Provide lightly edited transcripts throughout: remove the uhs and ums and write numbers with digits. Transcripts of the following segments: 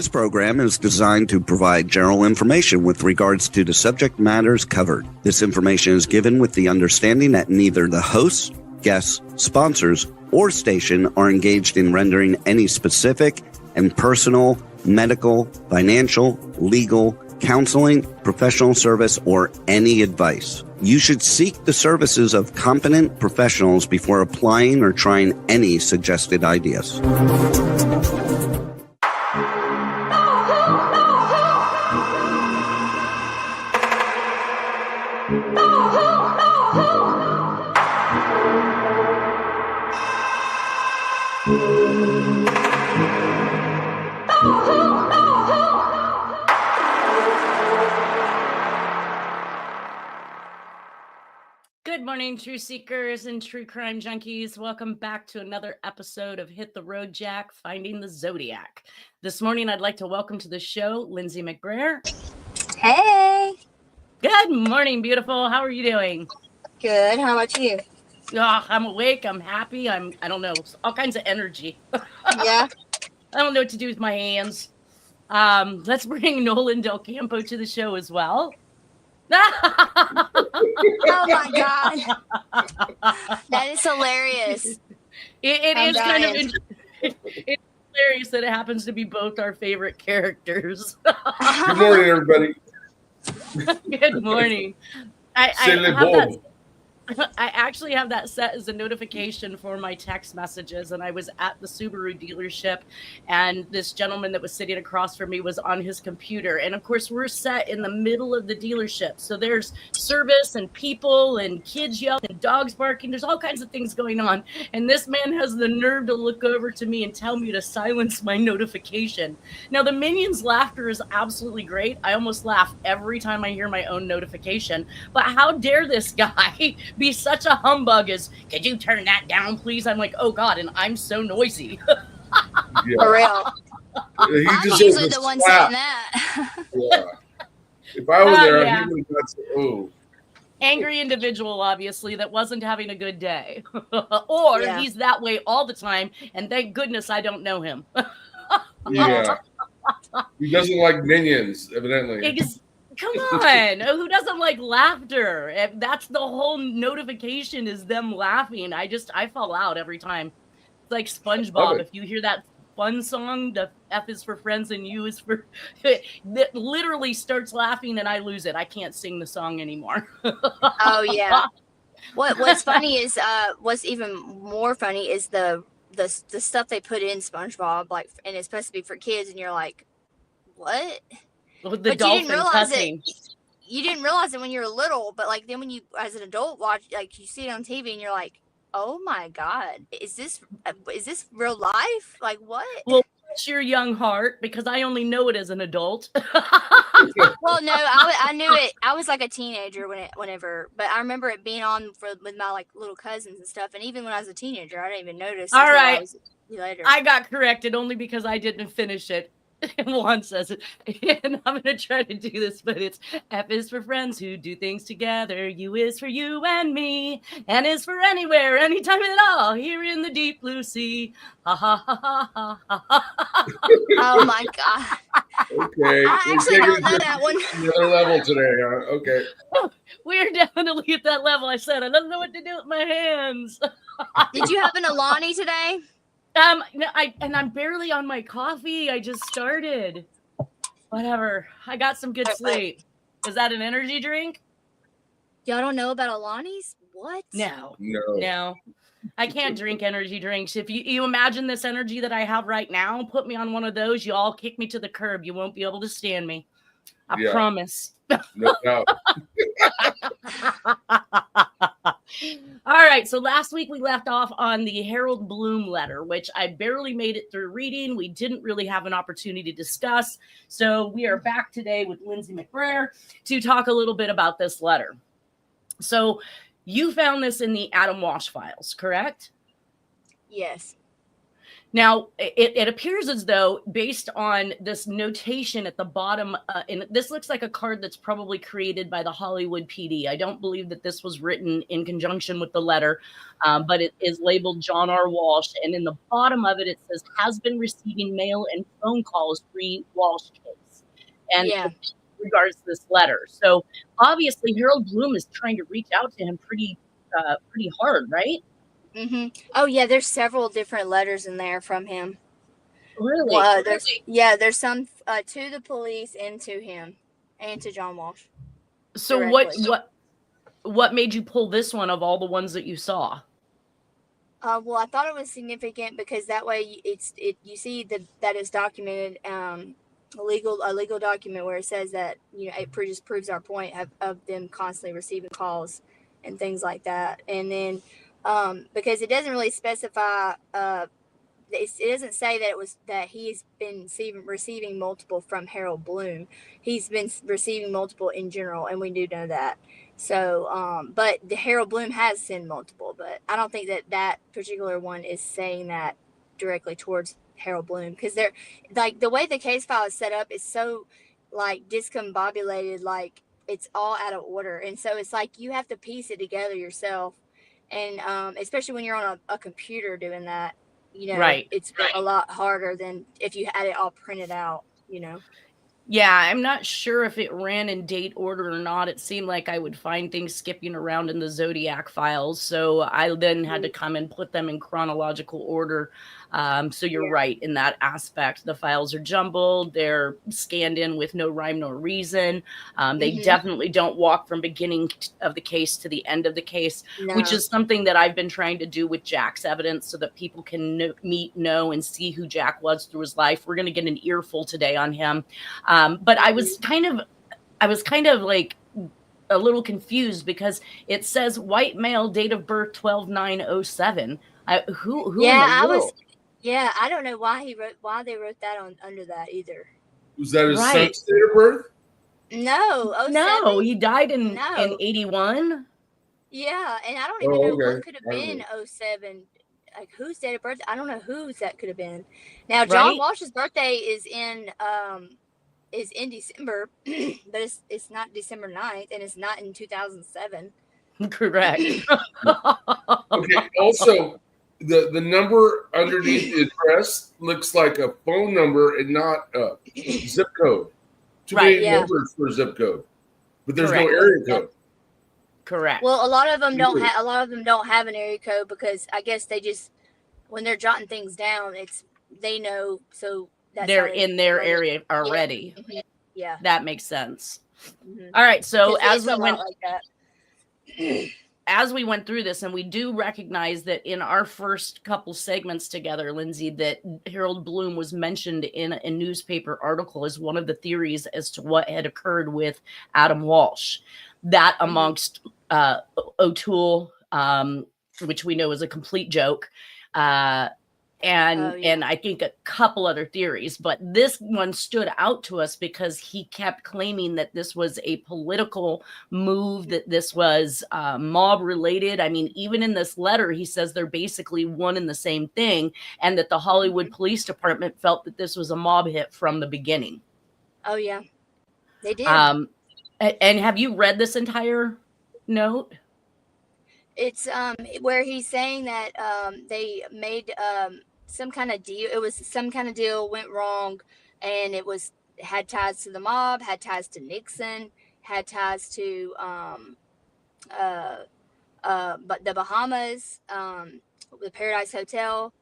This program is designed to provide general information with regards to the subject matters covered. This information is given with the understanding that neither the hosts, guests, sponsors, or station are engaged in rendering any specific and personal, medical, financial, legal, counseling, professional service, or any advice. You should seek the services of competent professionals before applying or trying any suggested ideas. Good morning, true seekers and true crime junkies. Welcome back to another episode of Hit the Road Jack, Finding the Zodiac. This morning, I'd like to welcome to the show Lindsay MacBrayer. Hey. Good morning, beautiful. How are you doing? Good. How about you? Oh, I'm awake. I'm happy. I don't know, all kinds of energy. Yeah. I don't know what to do with my hands. Let's bring Nolan Del Campo to the show as well. Oh my God. That is hilarious. It is kind of it's hilarious that it happens to be both our favorite characters. Good morning, everybody. Good morning. I actually have that set as a notification for my text messages, and I was at the Subaru dealership, and this gentleman that was sitting across from me was on his computer. And of course, we're set in the middle of the dealership, so there's service and people and kids yelling and dogs barking. There's all kinds of things going on, and this man has the nerve to look over to me and tell me to silence my notification. Now, the minions' laughter is absolutely great. I almost laugh every time I hear my own notification, but how dare this guy be such a humbug as, could you turn that down, please? I'm like, oh God, and I'm so noisy. Yeah. For real. He I'm deserves usually a the one slap. saying that. Yeah. If I were there, yeah. he would have got ooh. Angry individual, obviously, that wasn't having a good day. Or Yeah. he's that way all the time, and thank goodness I don't know him. Yeah. He doesn't like minions, evidently. Come on. Who doesn't like laughter? That's the whole notification, is them laughing. I fall out every time. It's like SpongeBob. If you hear that fun song, the F is for friends and U is for that literally starts laughing and I lose it. I can't sing the song anymore. Oh yeah. What's funny is what's even more funny is the stuff they put in SpongeBob, like, and it's supposed to be for kids, and you're like, what? The But dolphin you didn't realize cussing. you didn't realize it when you were little, but like then when you as an adult watch, like you see it on TV and you're like, oh my God, is this real life? Like what? Well, bless your young heart, because I only know it as an adult. Well, no, I knew it. I was like a teenager whenever, but I remember it being on with my like little cousins and stuff. And even when I was a teenager, I didn't even notice. All until right. Later. I got corrected only because I didn't finish it. Juan says it, and I'm going to try to do this, but it's F is for friends who do things together, U is for you and me, N is for anywhere, anytime at all, here in the deep blue sea. Ha ha ha ha ha ha. Oh my God. Okay. I actually don't know that one. Another level today, huh? Okay. We're definitely at that level. I said, I don't know what to do with my hands. Did you have an Alani today? No, I'm barely on my coffee. I just started. Whatever. I got some good sleep. Is that an energy drink? Y'all don't know about Alani's? What? No. I can't drink energy drinks. If you imagine this energy that I have right now, put me on one of those, you all kick me to the curb. You won't be able to stand me. I promise. No doubt. All right, so last week we left off on the Harold Blum letter, which I barely made it through reading. We didn't really have an opportunity to discuss. So we are back today with Lindsay MacBrayer to talk a little bit about this letter. So you found this in the Adam Walsh files, correct? Yes. Now, it appears as though, based on this notation at the bottom, and this looks like a card that's probably created by the Hollywood PD. I don't believe that this was written in conjunction with the letter, but it is labeled John R. Walsh. And in the bottom of it, it says, has been receiving mail and phone calls re Walsh case. And Yeah. it regards to this letter. So obviously, Harold Bloom is trying to reach out to him pretty hard, right? Oh yeah, there's several different letters in there from him. Really? Well, there's some to the police and to him and to John Walsh. So directly. what made you pull this one of all the ones that you saw? Well, I thought it was significant because that way you see that it's documented, a legal document where it says that, you know, it just proves our point of them constantly receiving calls and things like that. And then because it doesn't really specify, it doesn't say that he's been receiving multiple from Harold Bloom. He's been receiving multiple in general, and we do know that. So, but the Harold Bloom has sent multiple, but I don't think that particular one is saying that directly towards Harold Bloom, because they're like, the way the case file is set up is so like discombobulated, like it's all out of order, and so it's like you have to piece it together yourself, and especially when you're on a computer doing that, you know, Right. it's a lot harder than if you had it all printed out, you know. Yeah, I'm not sure if it ran in date order or not. It seemed like I would find things skipping around in the Zodiac files. So I then had to come and put them in chronological order. So you're right in that aspect. The files are jumbled. They're scanned in with no rhyme nor reason. They definitely don't walk from beginning of the case to the end of the case, which is something that I've been trying to do with Jack's evidence so that people can know, and see who Jack was through his life. We're going to get an earful today on him. But I was kind of like a little confused because it says white male, date of birth 12/9/07. Who? Yeah, I don't know why they wrote that under that either. Was that his son's date of birth? No, 07? No, he died in 81. Yeah, and I don't even know what could have been 07. Like, whose date of birth? I don't know whose that could have been. Now, John Walsh's birthday is in December, but it's not December 9th, and it's not in 2007. Correct. Okay. Also, the number underneath the address looks like a phone number and not a zip code. Too many numbers for zip code, but there's no area code. Correct. Well, a lot of them don't have an area code because I guess they just, when they're jotting things down, they know, so that's they're in their area already. Yeah, that makes sense. All right, so as we went through this, and we do recognize that in our first couple segments together, Lindsay, that Harold Bloom was mentioned in a newspaper article as one of the theories as to what had occurred with Adam Walsh. That amongst O'Toole, which we know is a complete joke, and I think a couple other theories, but this one stood out to us because he kept claiming that this was a political move, that this was mob related. I mean, even in this letter, he says they're basically one and the same thing, and that the Hollywood Police Department felt that this was a mob hit from the beginning. Oh yeah, they did. And have you read this entire note? It's where he's saying that they made some kind of deal. It was some kind of deal went wrong, and had ties to the mob, had ties to Nixon, had ties to but the Bahamas, the Paradise Hotel,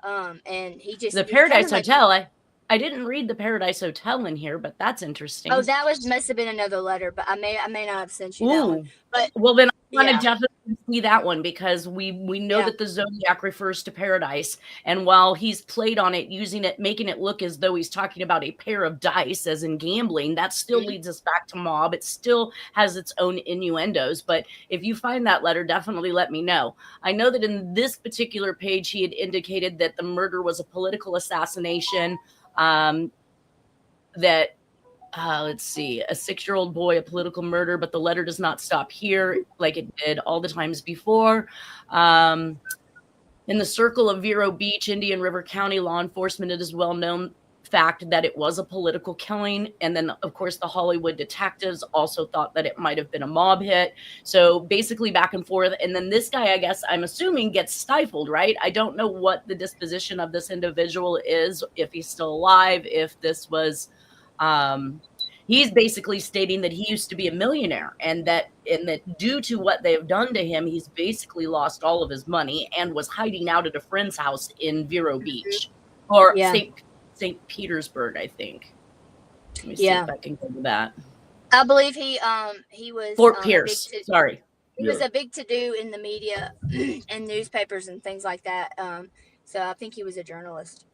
and he just the Paradise Hotel. I didn't read the Paradise Hotel in here, but that's interesting. Oh, that must have been another letter, but I may not have sent you that one. But well, then I want to definitely see that one because we know that the Zodiac refers to paradise, and while he's played on it, using it, making it look as though he's talking about a pair of dice, as in gambling, that still leads us back to mob. It still has its own innuendos, but if you find that letter, definitely let me know. I know that in this particular page, he had indicated that the murder was a political assassination. That let's see, a 6-year-old boy, a political murder, but the letter does not stop here like it did all the times before. In the circle of Vero Beach, Indian River County law enforcement, it is well known fact that it was a political killing. And then, of course, the Hollywood detectives also thought that it might have been a mob hit. So basically back and forth. And then this guy, I guess, I'm assuming, gets stifled, right? I don't know what the disposition of this individual is, if he's still alive, if this was... he's basically stating that he used to be a millionaire and that due to what they've done to him, he's basically lost all of his money and was hiding out at a friend's house in Vero Beach or St. Petersburg, I think. Let me see if I can go to that. I believe he was Fort Pierce. Sorry. He was a big to-do in the media and newspapers and things like that. So I think he was a journalist.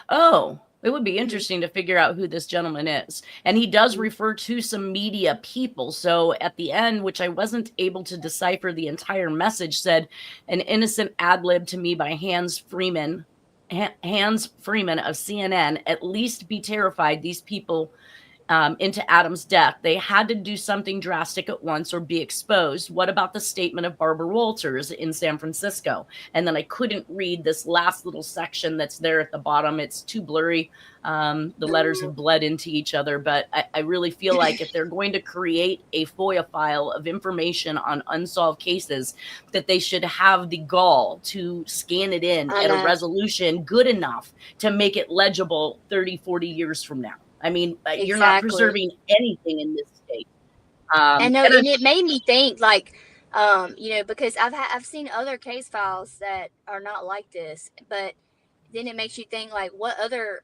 Oh, it would be interesting to figure out who this gentleman is. And he does refer to some media people. So at the end, which I wasn't able to decipher the entire message, said, an innocent ad lib to me by Hans Freeman of CNN, at least be terrified these people into Adam's death. They had to do something drastic at once or be exposed. What about the statement of Barbara Walters in San Francisco? And then I couldn't read this last little section that's there at the bottom. It's too blurry. The letters have bled into each other, but I really feel like if they're going to create a FOIA file of information on unsolved cases, that they should have the gall to scan it in at a resolution good enough to make it legible 30, 40 years from now. I mean, you're not preserving anything in this state. I know, and it made me think, like, because I've seen other case files that are not like this, but then it makes you think, like, what other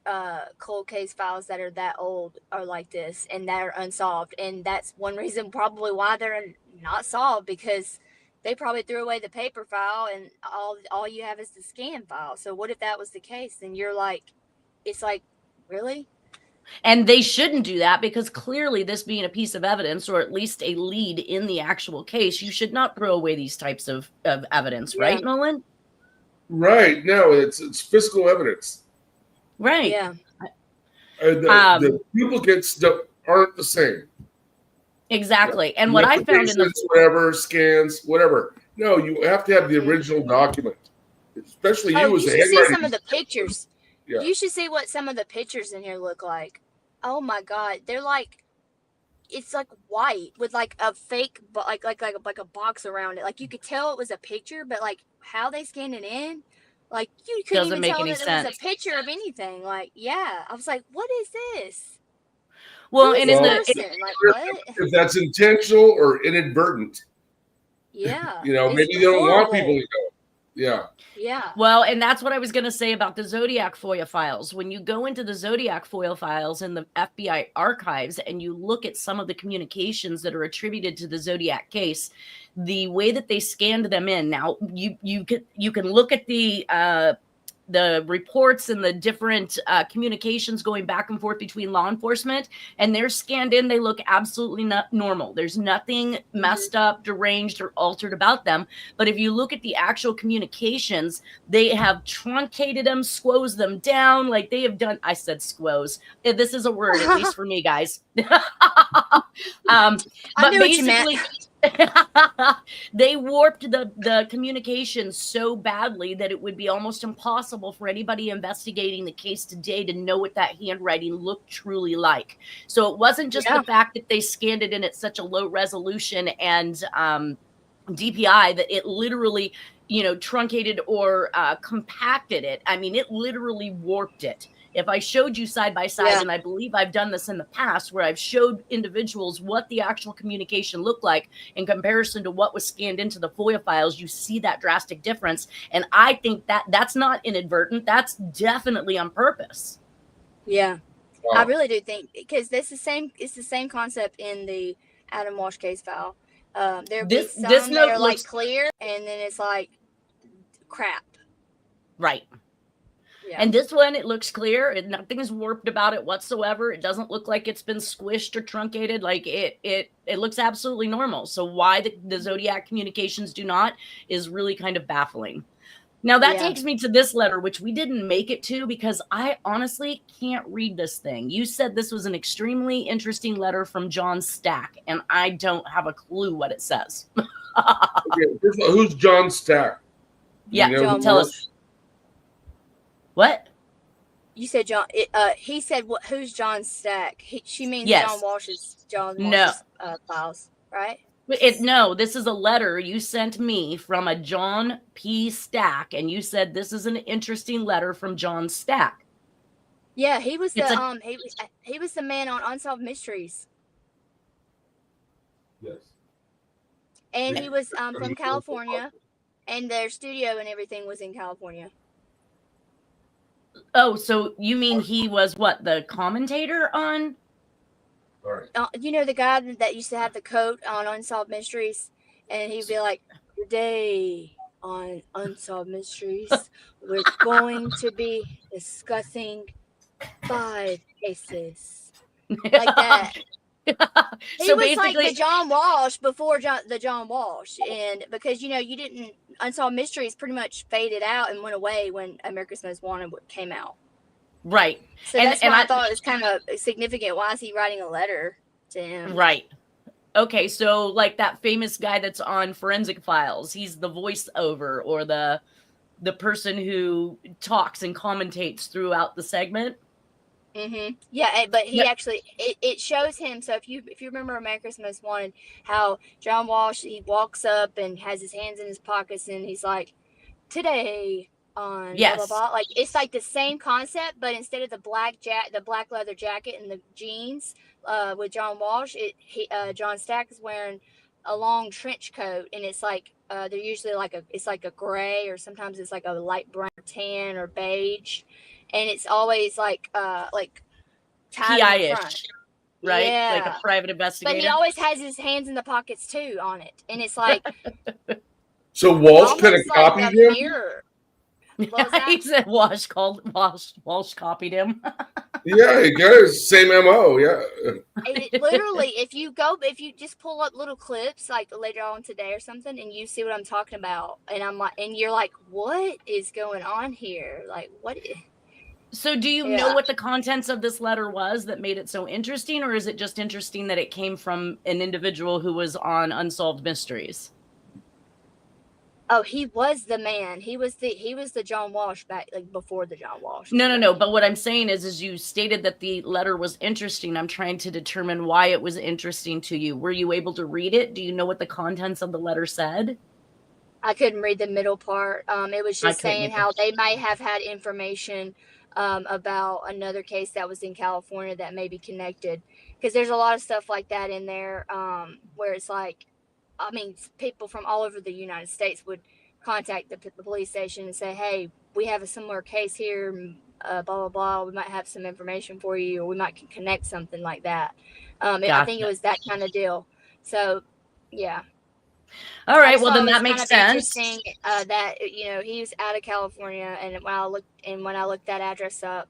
cold case files that are that old are like this and that are unsolved? And that's one reason probably why they're not solved, because they probably threw away the paper file and all you have is the scan file. So what if that was the case? Then you're like, it's like, really? And they shouldn't do that, because clearly this being a piece of evidence, or at least a lead in the actual case, you should not throw away these types of evidence, right, Nolan? Right. No, it's physical evidence. Right. Yeah. The duplicates aren't the same. Exactly. And what I found in the whatever scans, whatever. No, you have to have the original document, especially you as a handwriting. You should see some of the pictures. Yeah. You should see what some of the pictures in here look like. Oh my God, they're like, it's like white with like a fake, like a box around it. Like you could tell it was a picture, but like how they scanned it in, like you couldn't even tell that it was a picture of anything. Like, yeah, I was like, what is this? Well, and in if that's intentional or inadvertent, yeah, maybe they don't want people to know. Yeah. Yeah. Well, and that's what I was going to say about the Zodiac FOIA files. When you go into the Zodiac FOIA files in the FBI archives and you look at some of the communications that are attributed to the Zodiac case, the way that they scanned them in. Now, you can look at the reports and the different communications going back and forth between law enforcement, and they're scanned in. They look absolutely not normal. There's nothing messed up, deranged, or altered about them. But if you look at the actual communications, they have truncated them, squozed them down, like they have done. I said squoze. This is a word, at least for me, guys. I knew what you meant. They warped the communication so badly that it would be almost impossible for anybody investigating the case today to know what that handwriting looked truly like. So it wasn't just the fact that they scanned it in at such a low resolution and DPI that it literally, truncated or compacted it. I mean, it literally warped it. If I showed you side by side, and I believe I've done this in the past, where I've showed individuals what the actual communication looked like in comparison to what was scanned into the FOIA files, you see that drastic difference. And I think that's not inadvertent. That's definitely on purpose. Yeah. Wow. I really do think, because it's the same concept in the Adam Walsh case file. There be some that are like clear, and then it's like crap. Right. Yeah. And this one, it looks clear. Nothing's warped about it whatsoever. It doesn't look like it's been squished or truncated. Like it looks absolutely normal. So why the Zodiac communications do not is really kind of baffling. Now that takes me to this letter, which we didn't make it to because I honestly can't read this thing. You said this was an extremely interesting letter from John Stack, and I don't have a clue what it says. Okay, who's John Stack? Yeah, John tell Walsh. us. What? You said John. He said, "What? Who's John Stack?" She means Yes. John Walsh's No. files, right? No, this is a letter you sent me from a John P. Stack, and you said this is an interesting letter from John Stack. Yeah, he was he was the man on Unsolved Mysteries. Yes. And he was from California, and their studio and everything was in California. Oh, so you mean he was what, the commentator on? All right. You know the guy that used to have the coat on Unsolved Mysteries, and he'd be like, "Today on Unsolved Mysteries, we're going to be discussing 5 cases." Like that. He So was basically, like the John Walsh before the John Walsh, and because you didn't Unsolved Mysteries pretty much faded out and went away when America's Most Wanted came out. right. So that's why I thought it was kind of significant. Why is he writing a letter to him? Right. Okay, so like that famous guy that's on Forensic Files, he's the voiceover or the person who talks and commentates throughout the segment. Mm-hmm. Yeah, but he actually it shows him. So if you remember America's Most Wanted, how John Walsh, he walks up and has his hands in his pockets and he's like, "Today on blah blah blah." Like it's like the same concept, but instead of the black leather jacket and the jeans, with John Walsh, John Stack is wearing a long trench coat, and it's like they're usually it's like a gray, or sometimes it's like a light brown, tan, or beige. And it's always like tied in the front. Right? Yeah. Like a private investigator. But he always has his hands in the pockets too on it. And it's like so Walsh could have copied him? Mirror. He said Walsh copied him. Yeah, he does. Same MO, yeah. Literally, if you just pull up little clips like later on today or something, and you see what I'm talking about, and you're like, what is going on here? Like, what is... So do you know what the contents of this letter was that made it so interesting, or is it just interesting that it came from an individual who was on Unsolved Mysteries? Oh, he was the man. He was the John Walsh back, like before the John Walsh. No. But what I'm saying is you stated that the letter was interesting. I'm trying to determine why it was interesting to you. Were you able to read it? Do you know what the contents of the letter said? I couldn't read the middle part. It was just saying how they might have had information about another case that was in California that may be connected, because there's a lot of stuff like that in there, where it's like, I mean, people from all over the United States would contact the police station and say, "Hey, we have a similar case here, blah blah blah. We might have some information for you, or we might connect something like that." Gotcha. I think it was that kind of deal. So, yeah. All right. Well, then that makes sense. That he was out of California, and when I looked that address up,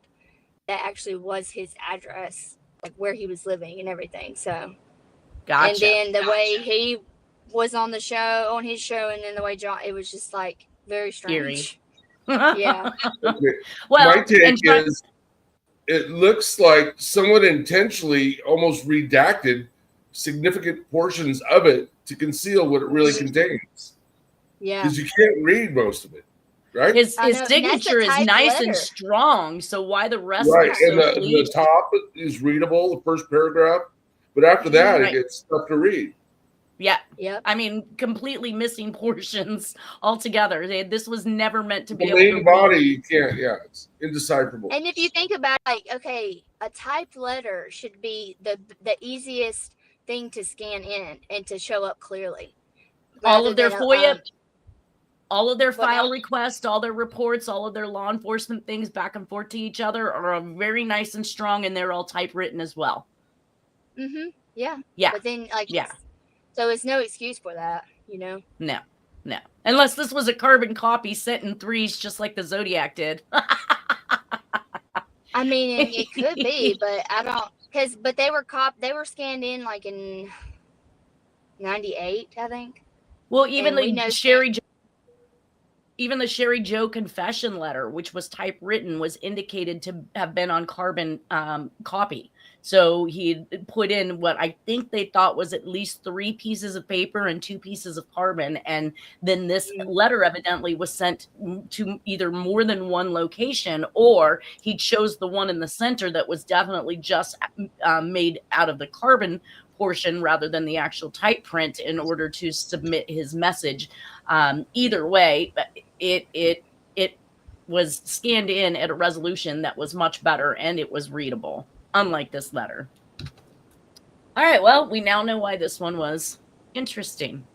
that actually was his address, like where he was living and everything. So, gotcha. And then the way he was on his show, and then the way John, it was just like very strange. Yeah. Well, my take is, it looks like someone intentionally almost redacted significant portions of it to conceal what it really contains. Yeah. Because you can't read most of it, right? His signature is nice and strong, so why the rest of it? And the top is readable, the first paragraph, but after that, it gets tough to read. Yeah. Yeah. I mean, completely missing portions altogether. This was never meant to be the main body, you can't, it's indecipherable. And if you think about it, like, okay, a typed letter should be the easiest thing to scan in and to show up clearly. All of their FOIA, all of their file requests, all their reports, all of their law enforcement things back and forth to each other are very nice and strong, and they're all typewritten as well. Mm-hmm. Yeah. Yeah. But then, so it's no excuse for that, No. Unless this was a carbon copy sent in threes, just like the Zodiac did. I mean, it could be, but I don't, but they were scanned in like in 98, I think. Well, even the Sherry Joe confession letter, which was typewritten, was indicated to have been on carbon copy. So he put in what I think they thought was at least 3 pieces of paper and 2 pieces of carbon. And then this letter evidently was sent to either more than one location, or he chose the one in the center that was definitely just made out of the carbon portion rather than the actual type print in order to submit his message. Either way, it was scanned in at a resolution that was much better, and it was readable, unlike this letter. All right, well, we now know why this one was interesting.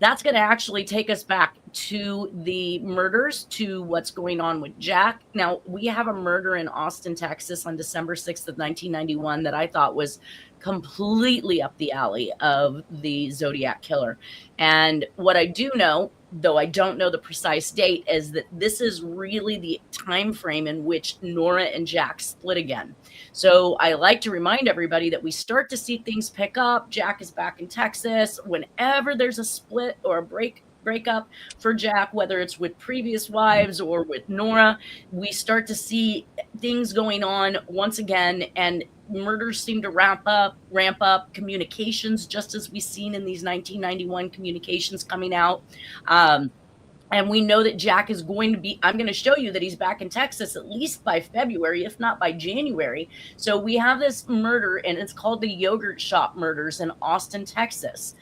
That's going to actually take us back to the murders, to what's going on with Jack. Now, we have a murder in Austin, Texas on December 6th of 1991 that I thought was completely up the alley of the Zodiac Killer. And what I do know, though I don't know the precise date, is that this is really the time frame in which Nora and Jack split again. So I like to remind everybody that we start to see things pick up. Jack is back in Texas. Whenever there's a split or a breakup for Jack, whether it's with previous wives or with Nora, we start to see things going on once again, and murders seem to ramp up communications, just as we've seen in these 1991 communications coming out. And we know that Jack is going to be, I'm going to show you that he's back in Texas at least by February, if not by January. So we have this murder, and it's called the Yogurt Shop Murders in Austin, Texas.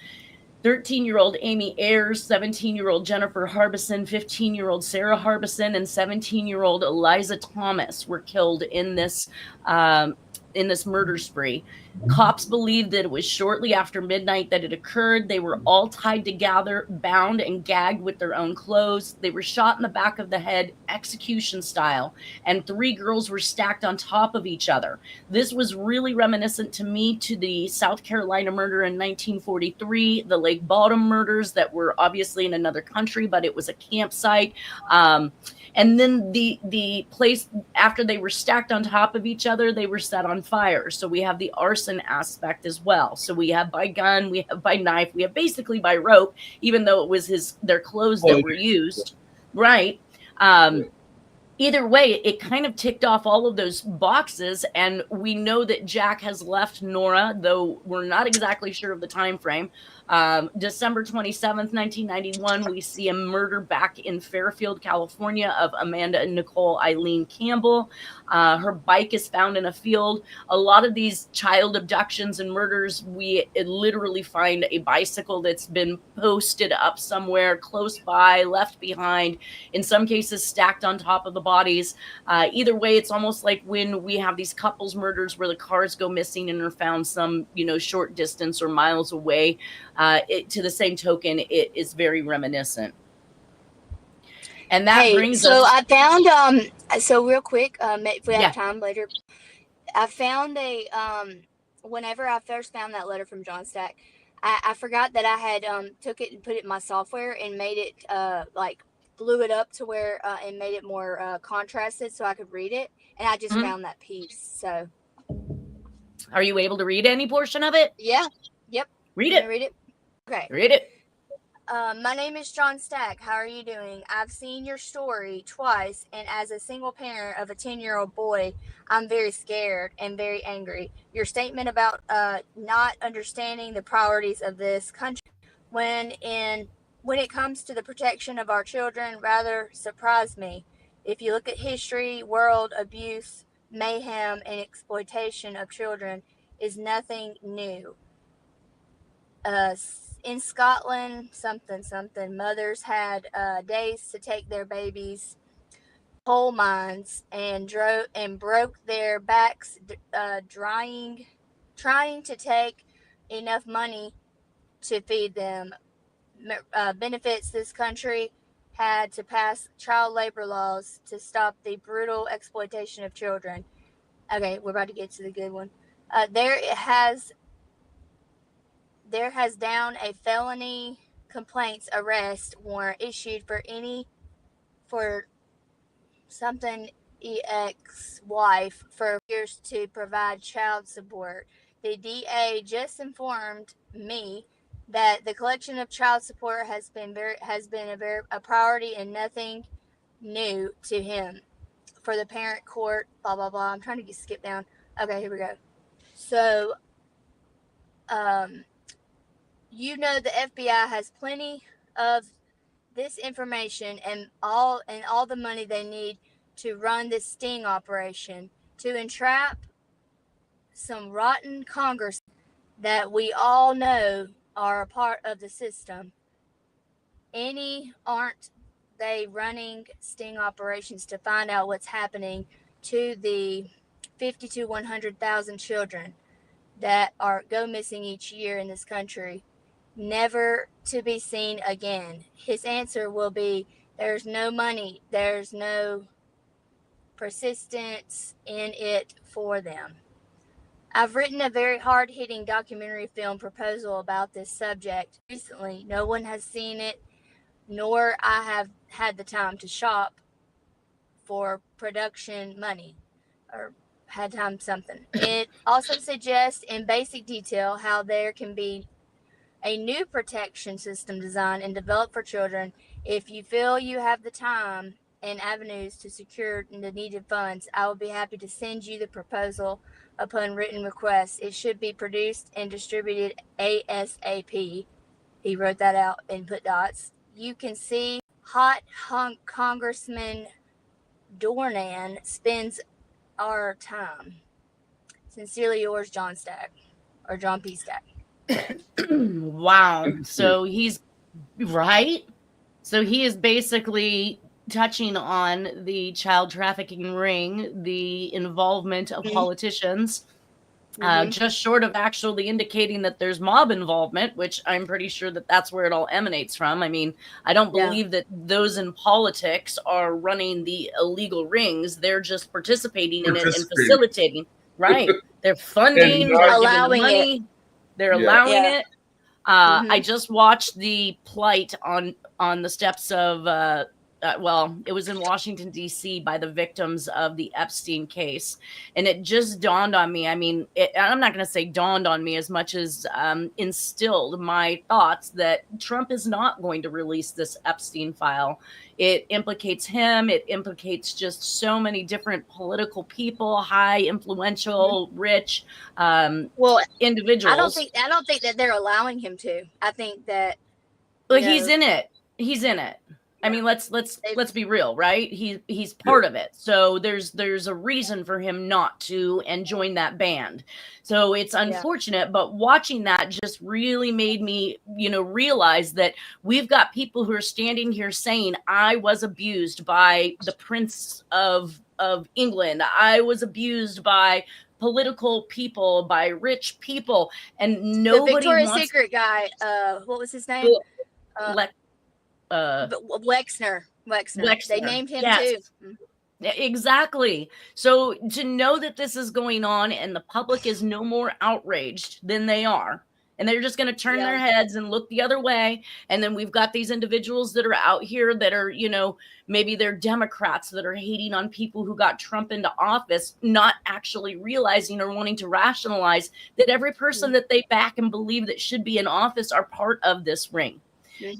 13-year-old Amy Ayers, 17-year-old Jennifer Harbison, 15-year-old Sarah Harbison, and 17-year-old Eliza Thomas were killed in this murder spree. Cops believe that it was shortly after midnight that it occurred. They were all tied together, bound and gagged with their own clothes. They were shot in the back of the head, execution style, and 3 girls were stacked on top of each other. This was really reminiscent to me to the South Carolina murder in 1943, the Lake Bottom murders that were obviously in another country, but it was a campsite. And then the place, after they were stacked on top of each other, they were set on fire. So we have the arson aspect as well. So we have by gun, we have by knife, we have basically by rope, even though it was their clothes that were used. Right. Either way, it kind of ticked off all of those boxes, and we know that Jack has left Nora, though we're not exactly sure of the time frame. December 27th, 1991, we see a murder back in Fairfield, California, of Amanda and Nicole Eileen Campbell. Her bike is found in a field. A lot of these child abductions and murders, we literally find a bicycle that's been posted up somewhere close by, left behind, in some cases stacked on top of the bodies. Either way, it's almost like when we have these couples murders where the cars go missing and are found some, short distance or miles away. To the same token, it is very reminiscent. And that brings us... I found, so real quick, if we have time later, I found whenever I first found that letter from John Stack, I forgot that I had took it and put it in my software and made it, blew it up to where, and made it more contrasted so I could read it. And I just found that piece, so. Are you able to read any portion of it? Yeah. Yep. Read it. Read it. Okay. Read it. My name is John Stack. How are you doing? I've seen your story twice, and as a single parent of a 10-year-old boy, I'm very scared and very angry. Your statement about not understanding the priorities of this country when it comes to the protection of our children rather surprised me. If you look at history, world abuse, mayhem, and exploitation of children is nothing new. In Scotland, something, mothers had days to take their babies coal mines and broke their backs trying to take enough money to feed them. Benefits this country had to pass child labor laws to stop the brutal exploitation of children. Okay, we're about to get to the good one. There has down a felony complaints arrest warrant issued for something ex-wife for years to provide child support. The DA just informed me that the collection of child support has been a priority and nothing new to him. For the parent court, blah blah blah. I'm trying to skip down. Okay, here we go. So, you know, the FBI has plenty of this information and all the money they need to run this sting operation to entrap some rotten Congress that we all know are a part of the system. Aren't they running sting operations to find out what's happening to the 50 to 100,000 children that go missing each year in this country, never to be seen again? His answer will be, there's no money, there's no persistence in it for them. I've written a very hard-hitting documentary film proposal about this subject recently. No one has seen it, nor I have had the time to shop for production money or had time something. It also suggests in basic detail how there can be a new protection system designed and developed for children. If you feel you have the time and avenues to secure the needed funds, I will be happy to send you the proposal upon written request. It should be produced and distributed ASAP. He wrote that out and put dots. You can see hot Congressman Dornan spends our time. Sincerely yours, John Stack, or John P. Stack. Wow. So he's right. So he is basically touching on the child trafficking ring, the involvement of politicians, just short of actually indicating that there's mob involvement, which I'm pretty sure that that's where it all emanates from. I mean, I don't believe that those in politics are running the illegal rings. They're just participating in it and facilitating. Right. They're funding, they're allowing money. It. They're allowing it. I just watched the plight on the steps of, it was in Washington, D.C. by the victims of the Epstein case. And it just dawned on me. I mean, I'm not going to say dawned on me as much as instilled my thoughts that Trump is not going to release this Epstein file. It implicates him. It implicates just so many different political people, high, influential, rich individuals. I don't think that they're allowing him to. I think that. Well, he's in it. He's in it. I mean, let's be real, right? He's part of it. So there's a reason for him not to and join that band. So it's unfortunate, but watching that just really made me, realize that we've got people who are standing here saying, I was abused by the Prince of England. I was abused by political people, by rich people, and nobody. The Victoria's Secret guy, what was his name? Wexner. They named him too. Exactly. So to know that this is going on and the public is no more outraged than they are, and they're just going to turn their heads and look the other way. And then we've got these individuals that are out here that are, maybe they're Democrats that are hating on people who got Trump into office, not actually realizing or wanting to rationalize that every person that they back and believe that should be in office are part of this ring.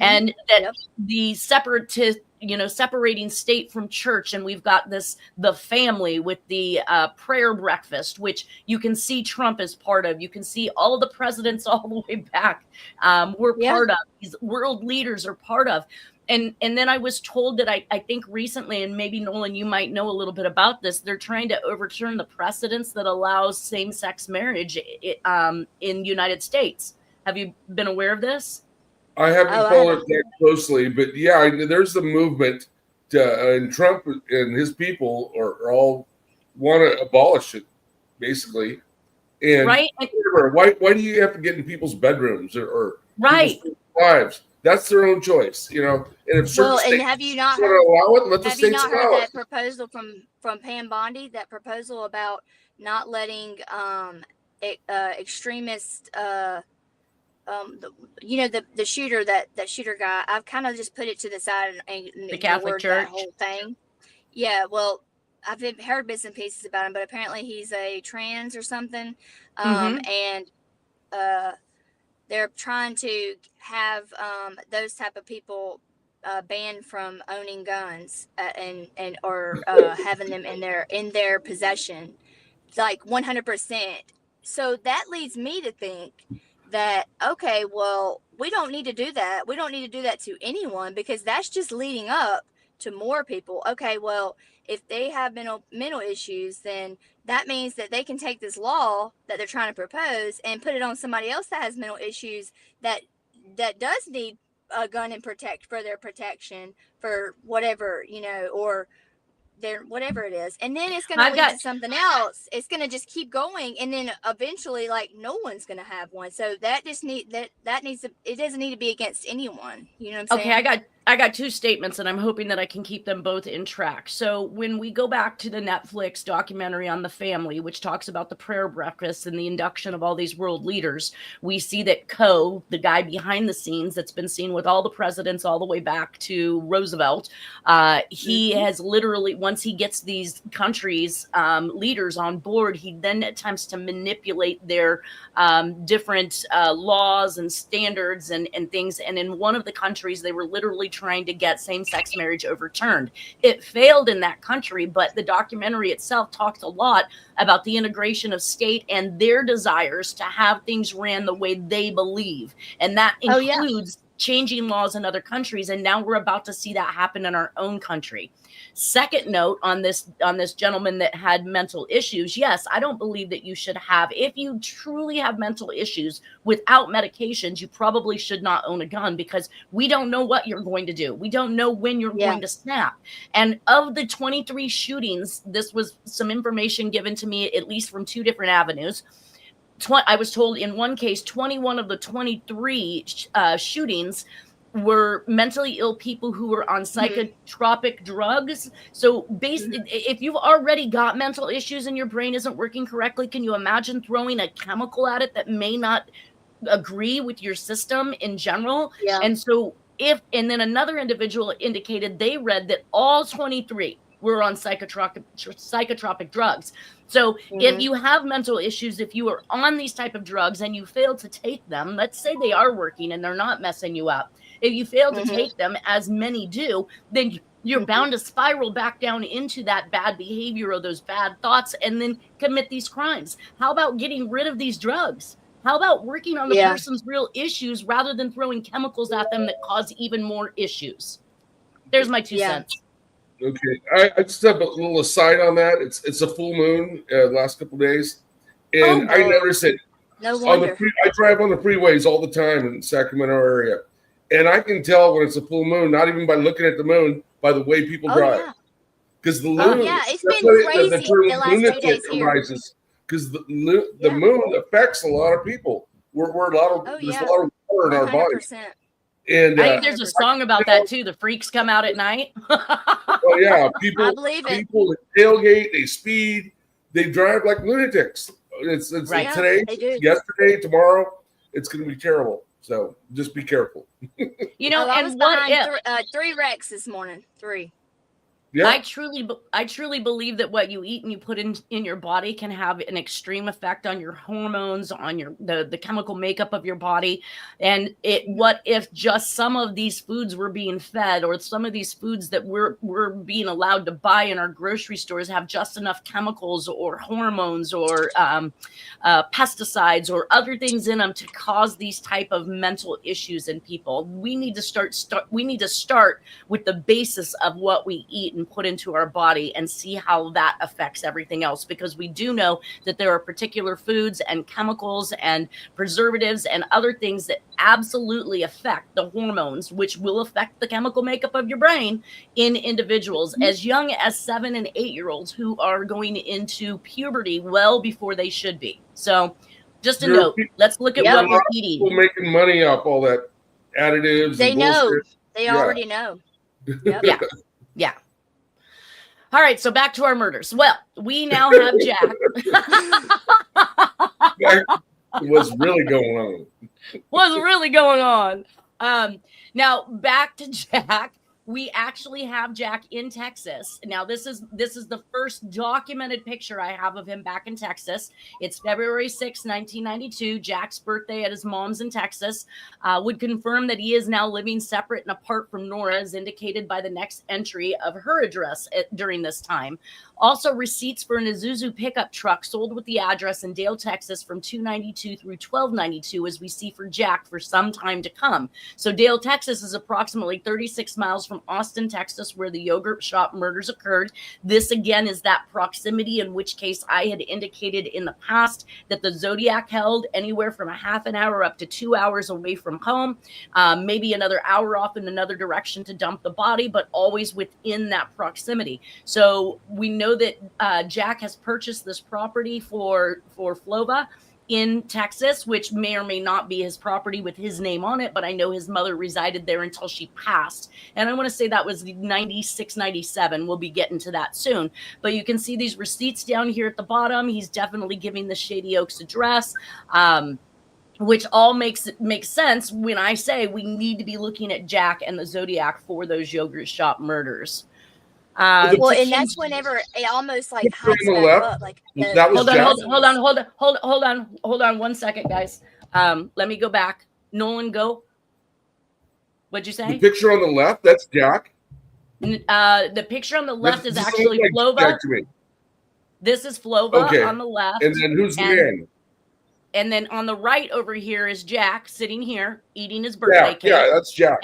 And that the separating state from church. And we've got the family with the prayer breakfast, which you can see Trump is part of. You can see all of the presidents all the way back. We're part of. These world leaders are part of. And then I was told that I think recently, and maybe Nolan, you might know a little bit about this, they're trying to overturn the precedents that allows same-sex marriage in the United States. Have you been aware of this? I haven't followed it that closely, but there's the movement and Trump and his people are all want to abolish it, basically. And why do you have to get in people's bedrooms or people's lives? That's their own choice, And if certain states have you not heard allow it, let the states allow it. Have you not heard that proposal from Pam Bondi? That proposal about not letting extremist. The shooter, that shooter guy, I've kind of just put it to the side and the Catholic Church, that whole thing. Yeah, well, I've heard bits and pieces about him, but apparently he's a trans or something. And they're trying to have those type of people banned from owning guns or having them in their possession, like 100%. so that leads me to think that, okay, well, we don't need to do that. We don't need to do that to anyone, because that's just leading up to more people. Okay, well, if they have mental issues, then that means that they can take this law that they're trying to propose and put it on somebody else that has mental issues that does need a gun and for their protection, for whatever, or their whatever it is, and then it's going to lead to something else. It's going to just keep going, and then eventually, like, no one's going to have one. So that just needs to, it doesn't need to be against anyone. You know what I'm saying? Okay, I got two statements, and I'm hoping that I can keep them both in track. So when we go back to the Netflix documentary on the family, which talks about the prayer breakfast and the induction of all these world leaders, we see that Coe, the guy behind the scenes that's been seen with all the presidents all the way back to Roosevelt, he has literally, once he gets these countries' leaders on board, he then attempts to manipulate their different laws and standards and things. And in one of the countries, they were literally trying to get same-sex marriage overturned. It failed in that country, but the documentary itself talks a lot about the integration of state and their desires to have things ran the way they believe. And that includes changing laws in other countries. And now we're about to see that happen in our own country. Second note on this gentleman that had mental issues. Yes, I don't believe that you should have, if you truly have mental issues without medications, you probably should not own a gun, because we don't know what you're going to do. We don't know when you're going to snap. And of the 23 shootings, this was some information given to me, at least from two different avenues. I was told in one case, 21 of the 23 shootings were mentally ill people who were on psychotropic drugs. So basically, if you've already got mental issues and your brain isn't working correctly, can you imagine throwing a chemical at it that may not agree with your system in general? Yeah. And so and then another individual indicated they read that all 23 were on psychotropic drugs. So if you have mental issues, if you are on these type of drugs and you fail to take them, let's say they are working and they're not messing you up. If you fail to take them, as many do, then you're bound to spiral back down into that bad behavior or those bad thoughts and then commit these crimes. How about getting rid of these drugs? How about working on the person's real issues rather than throwing chemicals at them that cause even more issues? There's my 2 cents. Okay, I just have a little aside on that. It's a full moon the last couple of days, and I noticed it. No wonder. I drive on the freeways all the time in the Sacramento area, and I can tell when it's a full moon, not even by looking at the moon, by the way people drive. Because the moon, it's been crazy the last 2 days here. Arises because the moon affects a lot of people. We're a lot of there's a lot of water in our bodies. And I think there's a song about that too. The freaks come out at night. Oh yeah, people. I believe it. People tailgate, they speed, they drive like lunatics. It's right. Today, yesterday, tomorrow. It's going to be terrible. So just be careful. I was behind 3 wrecks this morning. 3. Yeah. I truly believe that what you eat and you put in your body can have an extreme effect on your hormones, on the chemical makeup of your body. And what if just some of these foods we're being fed, or some of these foods that we're being allowed to buy in our grocery stores have just enough chemicals or hormones or pesticides or other things in them to cause these type of mental issues in people. We need to start with the basis of what we eat and put into our body and see how that affects everything else, because we do know that there are particular foods and chemicals and preservatives and other things that absolutely affect the hormones, which will affect the chemical makeup of your brain in individuals as young as 7 and 8 year olds who are going into puberty well before they should be. So just a note, let's look at what we're eating. People making money off all that additives. They know. They already know. Yep. Yeah. All right, so back to our murders. Well, we now have Jack. What's really going on? What's really going on? Now, back to Jack. we actually have Jack in Texas. Now, this is the first documented picture I have of him back in Texas. It's February 6, 1992, Jack's birthday at his mom's in Texas. Would confirm that he is now living separate and apart from Nora, as indicated by the next entry of her address during this time. Also, receipts for an Isuzu pickup truck sold with the address in Dale, Texas from 292 through 1292, as we see for Jack for some time to come. So Dale, Texas is approximately 36 miles from Austin, Texas, where the yogurt shop murders occurred. This, again, is that proximity, in which case I had indicated in the past that the Zodiac held anywhere from a half an hour up to 2 hours away from home, maybe another hour off in another direction to dump the body, but always within that proximity. So we know that Jack has purchased this property for Flova in Texas, which may or may not be his property with his name on it, but I know his mother resided there until she passed. And I want to say that was 96, 97. We'll be getting to that soon. But you can see these receipts down here at the bottom. He's definitely giving the Shady Oaks address, which all makes sense when I say we need to be looking at Jack and the Zodiac for those yogurt shop murders. Well, and that's whenever it almost like hypes back up. Like that was hold on 1 second, guys. Let me go back. Nolan, go. What'd you say? The picture on the left, that's Jack. The picture on the left is actually Flova. This is Flova on the left. And then who's the man? And then on the right over here is Jack sitting here eating his birthday cake. Yeah, that's Jack.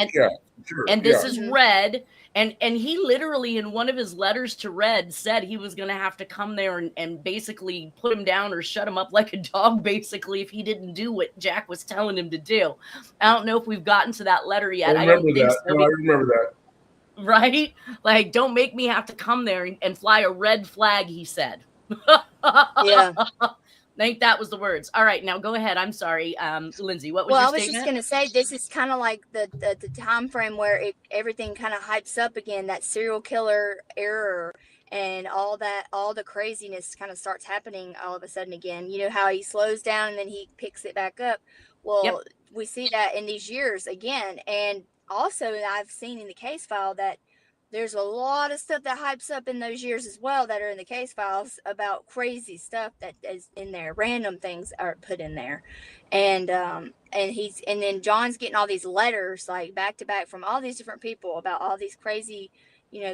Sure. And this is Red. And he literally, in one of his letters to Red, said he was going to have to come there and basically put him down or shut him up like a dog, basically, if he didn't do what Jack was telling him to do. I don't know if we've gotten to that letter yet. I don't think so. No, I remember that. Right? Like, don't make me have to come there and fly a red flag, he said. Yeah. I think that was the words. All right, now go ahead. I'm sorry, Lindsay. What was your statement? Well, I was just going to say this is kind of like the time frame where everything kind of hypes up again. That serial killer error and all the craziness kind of starts happening all of a sudden again. You know how he slows down and then he picks it back up. Well, we see that in these years again, and also I've seen in the case file that there's a lot of stuff that hypes up in those years as well that are in the case files about crazy stuff that is in there. Random things are put in there. And then John's getting all these letters like back to back from all these different people about all these crazy,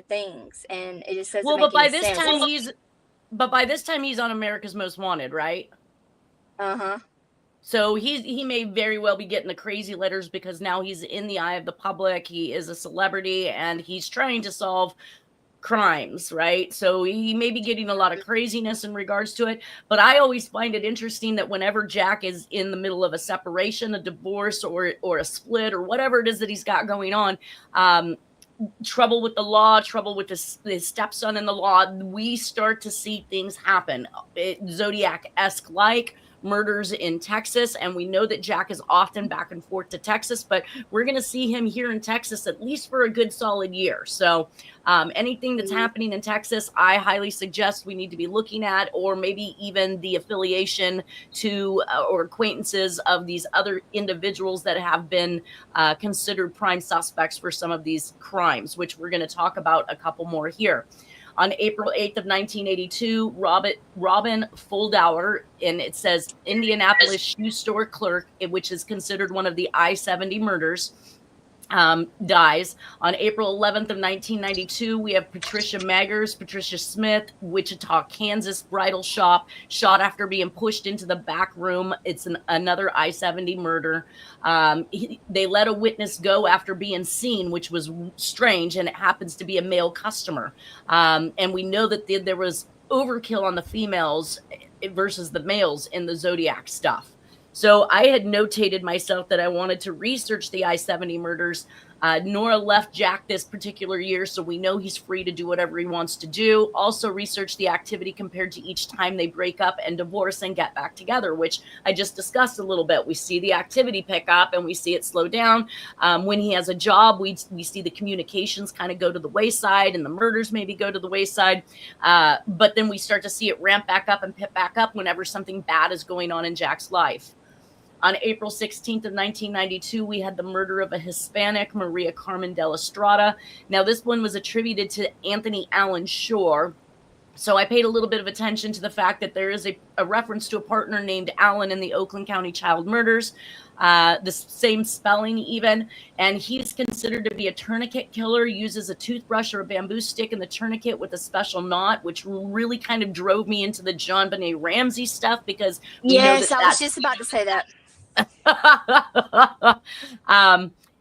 things. And it just says, well, but by this time he's on America's Most Wanted, right? Uh-huh. So he may very well be getting the crazy letters because now he's in the eye of the public. He is a celebrity and he's trying to solve crimes, right? So he may be getting a lot of craziness in regards to it. But I always find it interesting that whenever Jack is in the middle of a separation, a divorce, or a split, or whatever it is that he's got going on, trouble with the law, trouble with his stepson in the law, we start to see things happen. Zodiac-esque like murders in Texas, and we know that Jack is often back and forth to Texas, but we're going to see him here in Texas at least for a good solid year. So anything that's happening in Texas, I highly suggest we need to be looking at, or maybe even the affiliation to or acquaintances of these other individuals that have been considered prime suspects for some of these crimes, which we're going to talk about a couple more here. On April 8th of 1982, Robin Fuldauer, and it says Indianapolis shoe store clerk, which is considered one of the I-70 murders, dies. On April 11th of 1992, we have Patricia Smith, Wichita, Kansas bridal shop, shot after being pushed into the back room. It's another I-70 murder. They let a witness go after being seen, which was strange, and it happens to be a male customer. And we know that there was overkill on the females versus the males in the Zodiac stuff. So I had notated myself that I wanted to research the I-70 murders. Nora left Jack this particular year, so we know he's free to do whatever he wants to do. Also research the activity compared to each time they break up and divorce and get back together, which I just discussed a little bit. We see the activity pick up and we see it slow down. When he has a job, we see the communications kind of go to the wayside and the murders maybe go to the wayside. But then we start to see it ramp back up and pick back up whenever something bad is going on in Jack's life. On April 16th of 1992, we had the murder of a Hispanic, Maria Carmen de la Estrada. Now, this one was attributed to Anthony Allen Shore. So I paid a little bit of attention to the fact that there is a reference to a partner named Allen in the Oakland County child murders, the same spelling even, and he's considered to be a tourniquet killer, uses a toothbrush or a bamboo stick in the tourniquet with a special knot, which really kind of drove me into the John Benet Ramsey stuff, because yes, I was just about to say that.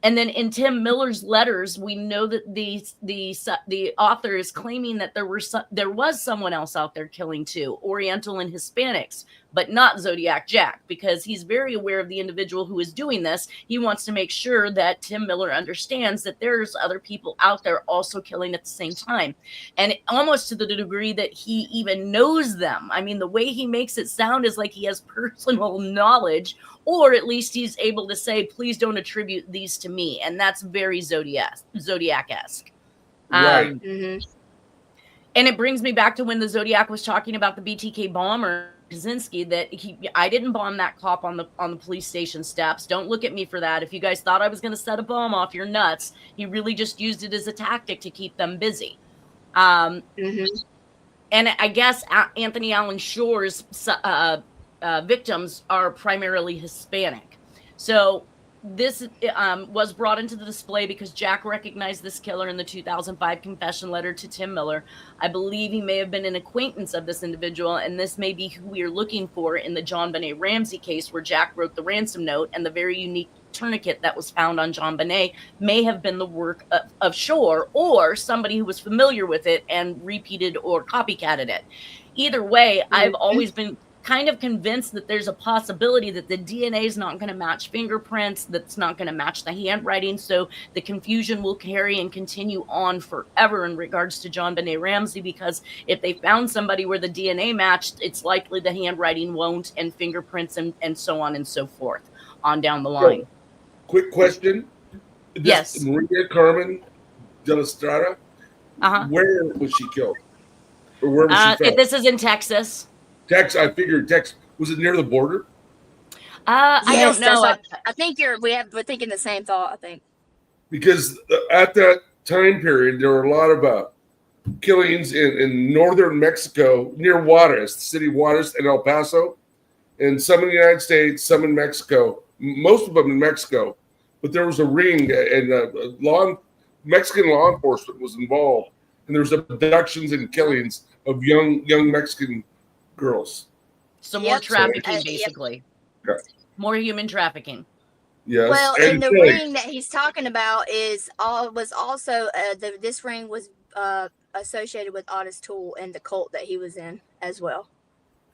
And then in Tim Miller's letters, we know that the author is claiming that there was someone else out there killing too, Oriental and Hispanics, but not Zodiac Jack, because he's very aware of the individual who is doing this. He wants to make sure that Tim Miller understands that there's other people out there also killing at the same time, and almost to the degree that he even knows them. I mean, the way he makes it sound is like he has personal knowledge, or at least he's able to say, please don't attribute these to me. And that's very Zodiac-esque. Right. And it brings me back to when the Zodiac was talking about the BTK bomber, Kaczynski, that I didn't bomb that cop on the police station steps. Don't look at me for that. If you guys thought I was going to set a bomb off, you're nuts. He really just used it as a tactic to keep them busy. And I guess Anthony Allen Shore's victims are primarily Hispanic. So this was brought into the display because Jack recognized this killer in the 2005 confession letter to Tim Miller. I believe he may have been an acquaintance of this individual, and this may be who we are looking for in the John Benet Ramsey case, where Jack wrote the ransom note, and the very unique tourniquet that was found on John Benet may have been the work of Shore, or somebody who was familiar with it and repeated or copycatted it. Either way, I've always been kind of convinced that there's a possibility that the DNA is not going to match fingerprints, that's not going to match the handwriting, so the confusion will carry and continue on forever in regards to John Benet Ramsey, because if they found somebody where the DNA matched, it's likely the handwriting won't, and fingerprints and so on and so forth on down the line. So, quick question. Yes. Maria Carmen de la Estrada, where was she killed? Or where was she found? This is in Texas. I figured Texas. Was it near the border? I don't know. I think we're thinking the same thought, I think. Because at that time period, there were a lot of killings in northern Mexico, near Juarez, the city of Juarez and El Paso, and some in the United States, some in Mexico, most of them in Mexico. But there was a ring, and Mexican law enforcement was involved, and there was abductions and killings of young Mexican girls. So more trafficking, basically. Yep. More human trafficking. Yes. Well, and the ring that he's talking about was also this ring was associated with Otis Toole and the cult that he was in as well.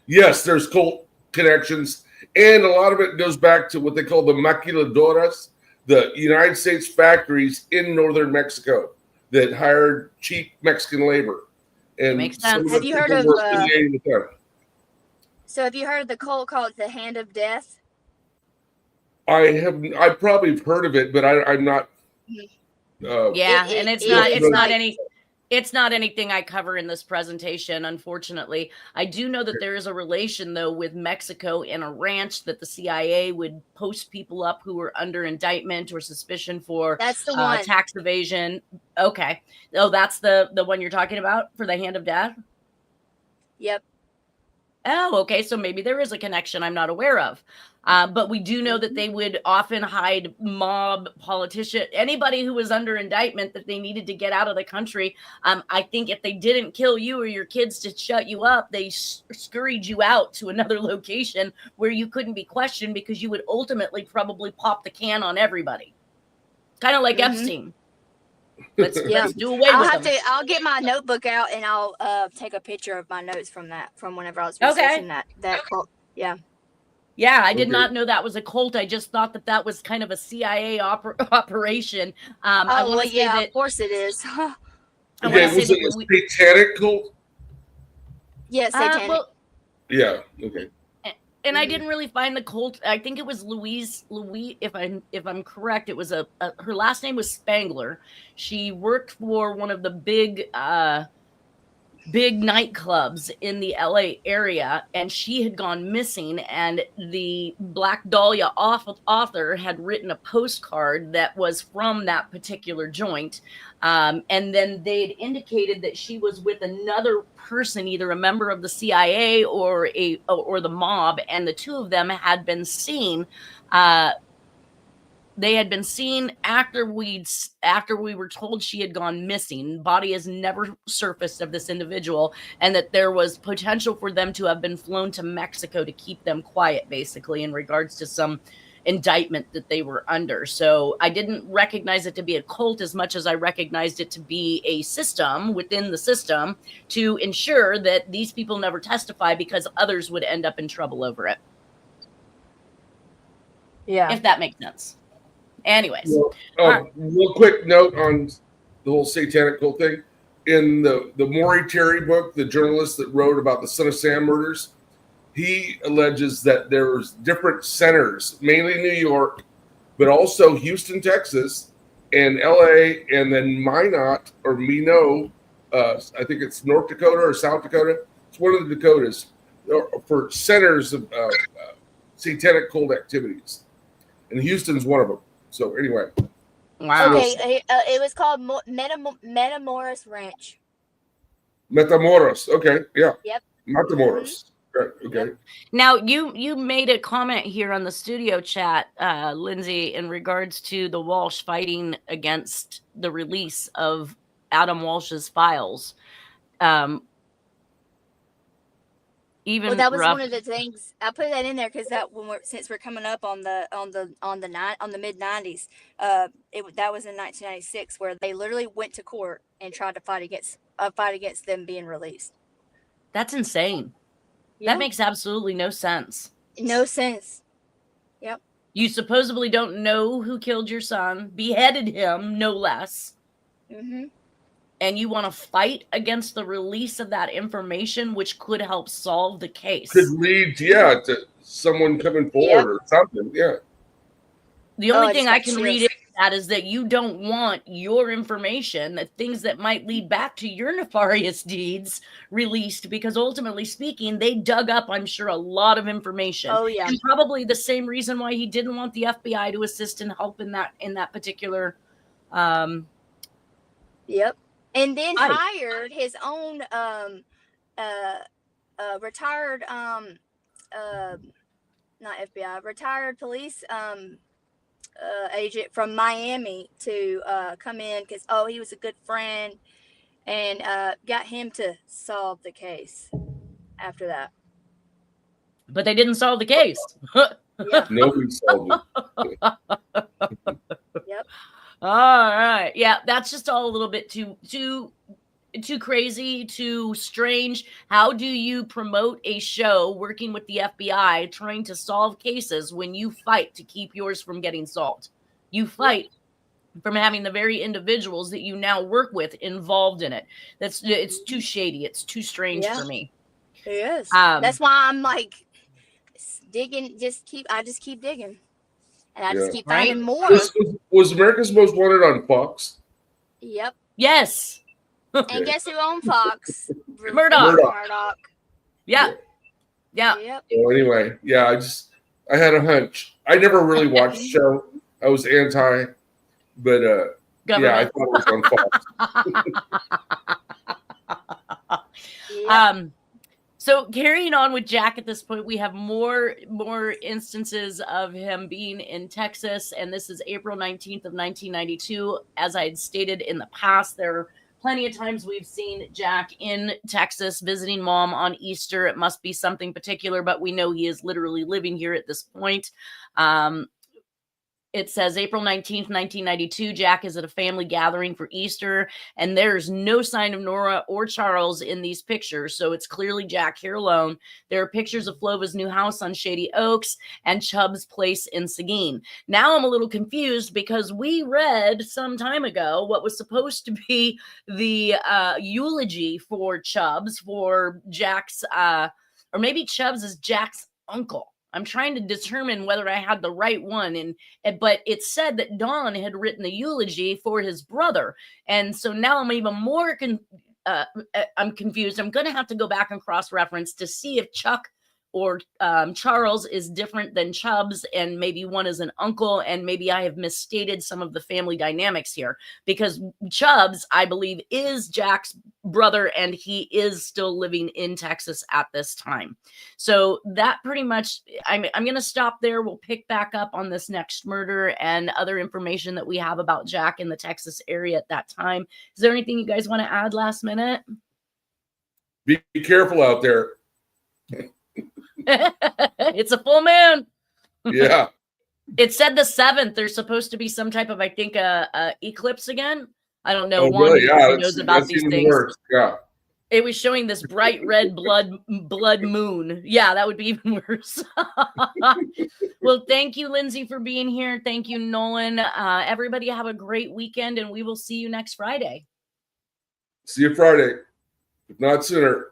Yes, there's cult connections, and a lot of it goes back to what they call the maquiladoras, the United States factories in northern Mexico that hired cheap Mexican labor. And makes sense. Have you heard of? So have you heard of the cult called the Hand of Death? I probably have heard of it, but I'm not. It's not anything I cover in this presentation, unfortunately. I do know that there is a relation, though, with Mexico and a ranch that the CIA would post people up who were under indictment or suspicion for tax evasion. Okay. Oh, that's the one you're talking about for the Hand of Death? Yep. Oh, okay. So maybe there is a connection I'm not aware of. But we do know that they would often hide mob, politician, anybody who was under indictment that they needed to get out of the country. I think if they didn't kill you or your kids to shut you up, they scurried you out to another location where you couldn't be questioned, because you would ultimately probably pop the can on everybody. Kind of like Epstein. Let's do away with them. I'll get my notebook out and I'll take a picture of my notes from whenever I was researching that cult. Yeah. Yeah, I did not know that was a cult. I just thought that was kind of a CIA operation. Of course it is. Was it a satanic cult? Yes, satanic. Yeah. Okay. And I didn't really find the cult. I think it was Louise. If I'm correct, it was her last name was Spangler. She worked for one of the big big nightclubs in the LA area, and she had gone missing, and the Black Dahlia author had written a postcard that was from that particular joint, and then they'd indicated that she was with another person, either a member of the CIA or the mob, and the two of them had been seen they had been seen after we were told she had gone missing. Body has never surfaced of this individual, and that there was potential for them to have been flown to Mexico to keep them quiet, basically, in regards to some indictment that they were under. So I didn't recognize it to be a cult as much as I recognized it to be a system within the system to ensure that these people never testify, because others would end up in trouble over it. Yeah. If that makes sense. Anyways, real quick note on the whole satanic cult thing. In the Maury Terry book, the journalist that wrote about the Son of Sam murders, he alleges that there was different centers, mainly New York, but also Houston, Texas, and LA, and then Minot or Minot, I think it's North Dakota or South Dakota. It's one of the Dakotas for centers of satanic cult activities, and Houston's one of them. So anyway, wow. Okay, it was called Matamoros Ranch. Matamoros. Okay, yeah. Yep. Matamoros. Right, okay. Now you made a comment here on the studio chat, Lindsay, in regards to the Walsh fighting against the release of Adam Walsh's files. Even that was one of the things I put that in there because that since we're coming up on the mid 90s, that was in 1996 where they literally went to court and tried to fight against them being released. That's insane. Yeah. That makes absolutely no sense. No sense. Yep. You supposedly don't know who killed your son, beheaded him, no less. Mm-hmm. And you want to fight against the release of that information, which could help solve the case. Could lead, to someone coming forward or something, yeah. The only thing I can read into that is that you don't want your information, the things that might lead back to your nefarious deeds, released, because ultimately speaking, they dug up, I'm sure, a lot of information. Oh, yeah. And probably the same reason why he didn't want the FBI to assist and help in that particular Yep. And then hired his own retired not FBI, retired police agent from Miami to come in because he was a good friend, and got him to solve the case after that. But they didn't solve the case. Yeah. Nobody solved it. Yep. All right. Yeah, that's just all a little bit too crazy, too strange. How do you promote a show working with the FBI trying to solve cases when you fight to keep yours from getting solved? You fight from having the very individuals that you now work with involved in it. It's too shady. It's too strange for me. It is. That's why I'm like digging. I just keep digging. And I just keep finding more. Was America's Most Wanted on Fox? Yep. Yes. And guess who owned Fox? Murdoch. Yeah. Yep. Well, anyway, I had a hunch. I never really watched the show. I was anti, but I thought it was on Fox. Yep. So carrying on with Jack at this point, we have more instances of him being in Texas, and this is April 19th of 1992. As I had stated in the past, there are plenty of times we've seen Jack in Texas visiting mom on Easter. It must be something particular, but we know he is literally living here at this point. It says April 19th, 1992, Jack is at a family gathering for Easter, and there's no sign of Nora or Charles in these pictures, so it's clearly Jack here alone. There are pictures of Flova's new house on Shady Oaks and Chubb's place in Seguin. Now I'm a little confused because we read some time ago what was supposed to be the eulogy for Chubb's, for Jack's, or maybe Chubb's is Jack's uncle. I'm trying to determine whether I had the right one, but it said that Don had written the eulogy for his brother, and so now I'm even more I'm confused. I'm going to have to go back and cross-reference to see if Chuck or Charles is different than Chubbs, and maybe one is an uncle, and maybe I have misstated some of the family dynamics here, because Chubbs, I believe, is Jack's brother, and he is still living in Texas at this time. So that pretty much, I'm going to stop there. We'll pick back up on this next murder and other information that we have about Jack in the Texas area at that time. Is there anything you guys want to add last minute? Be careful out there. It's a full moon. Yeah. It said the 7th. There's supposed to be some type of, I think, eclipse again. I don't know. Oh, One really? Yeah, knows about these things. Worse. Yeah. It was showing this bright red blood moon. Yeah, that would be even worse. Well, thank you, Lindsay, for being here. Thank you, Nolan. Everybody have a great weekend, and we will see you next Friday. See you Friday, if not sooner.